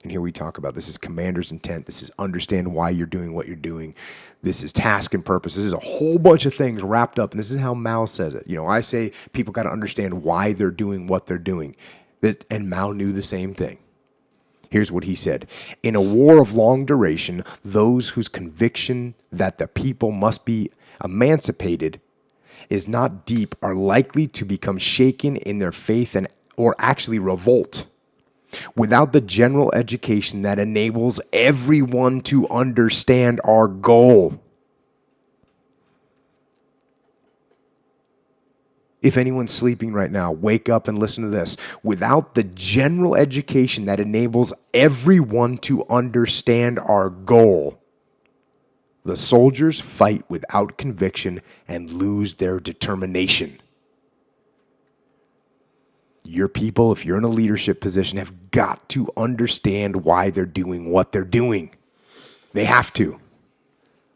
And here we talk about this is commander's intent. This is understand why you're doing what you're doing. This is task and purpose. This is a whole bunch of things wrapped up. And this is how Mao says it. I say people got to understand why they're doing what they're doing. And Mao knew the same thing. Here's what he said. In a war of long duration, those whose conviction that the people must be emancipated is not deep are likely to become shaken in their faith or actually revolt. Without the general education that enables everyone to understand our goal. If anyone's sleeping right now, wake up and listen to this. Without the general education that enables everyone to understand our goal, the soldiers fight without conviction and lose their determination. Your people, if you're in a leadership position, have got to understand why they're doing what they're doing. They have to.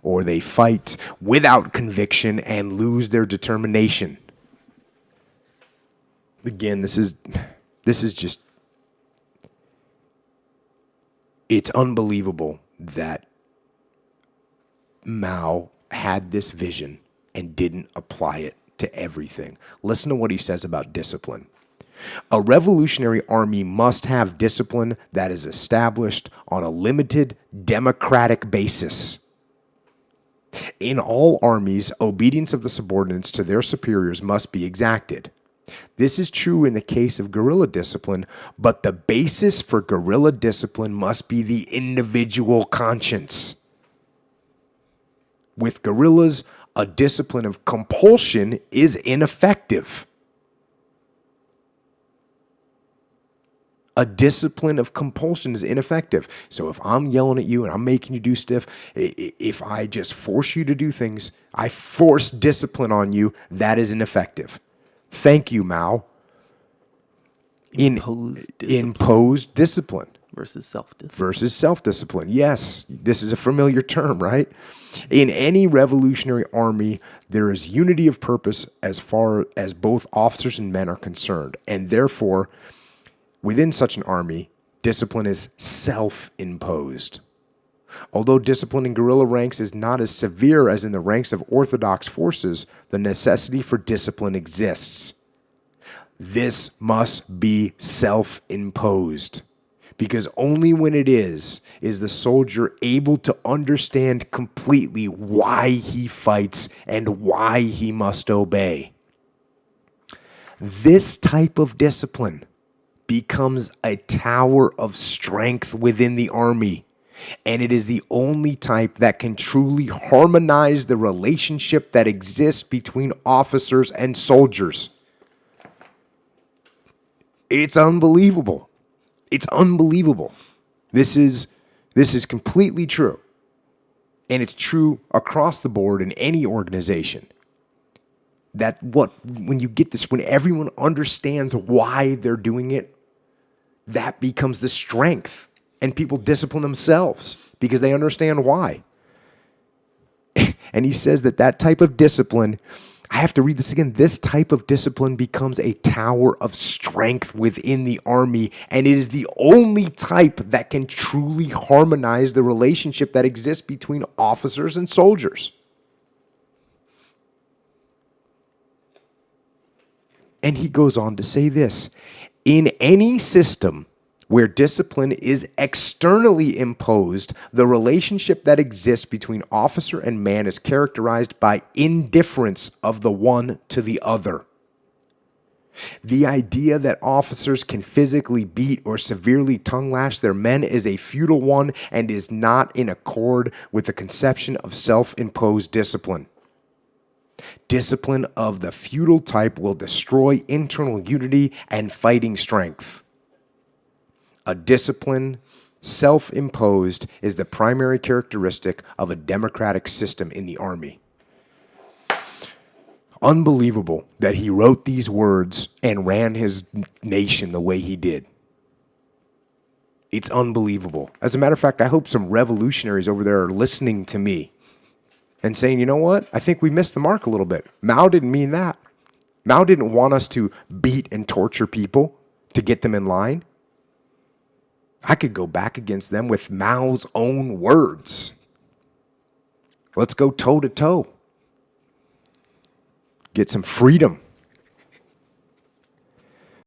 Or they fight without conviction and lose their determination. Again, this is just, it's unbelievable that Mao had this vision and didn't apply it to everything. Listen to what he says about discipline. A revolutionary army must have discipline that is established on a limited democratic basis. In all armies, obedience of the subordinates to their superiors must be exacted. This is true in the case of guerrilla discipline, but the basis for guerrilla discipline must be the individual conscience. With guerrillas, a discipline of compulsion is ineffective. A discipline of compulsion is ineffective. So if I'm yelling at you and I'm making you do stuff, if I just force you to do things, I force discipline on you, that is ineffective. Thank you, Mao. Imposed discipline. Versus self-discipline. Versus self-discipline. Yes, this is a familiar term, right? In any revolutionary army, there is unity of purpose as far as both officers and men are concerned. And therefore, within such an army, discipline is self-imposed. Although discipline in guerrilla ranks is not as severe as in the ranks of orthodox forces, the necessity for discipline exists. This must be self-imposed, because only when it is the soldier able to understand completely why he fights and why he must obey. This type of discipline becomes a tower of strength within the army. And it is the only type that can truly harmonize the relationship that exists between officers and soldiers. It's unbelievable. It's unbelievable. This is completely true. And it's true across the board in any organization. When you get this, when everyone understands why they're doing it, that becomes the strength. And people discipline themselves because they understand why. And he says that type of discipline, I have to read this again, this type of discipline becomes a tower of strength within the army, and it is the only type that can truly harmonize the relationship that exists between officers and soldiers. And he goes on to say this, in any system where discipline is externally imposed, the relationship that exists between officer and man is characterized by indifference of the one to the other. The idea that officers can physically beat or severely tongue-lash their men is a futile one and is not in accord with the conception of self-imposed discipline. Discipline of the feudal type will destroy internal unity and fighting strength. A discipline, self-imposed, is the primary characteristic of a democratic system in the army. Unbelievable that he wrote these words and ran his nation the way he did. It's unbelievable. As a matter of fact, I hope some revolutionaries over there are listening to me and saying, you know what? I think we missed the mark a little bit. Mao didn't mean that. Mao didn't want us to beat and torture people to get them in line. I could go back against them with Mao's own words. Let's go toe to toe. Get some freedom.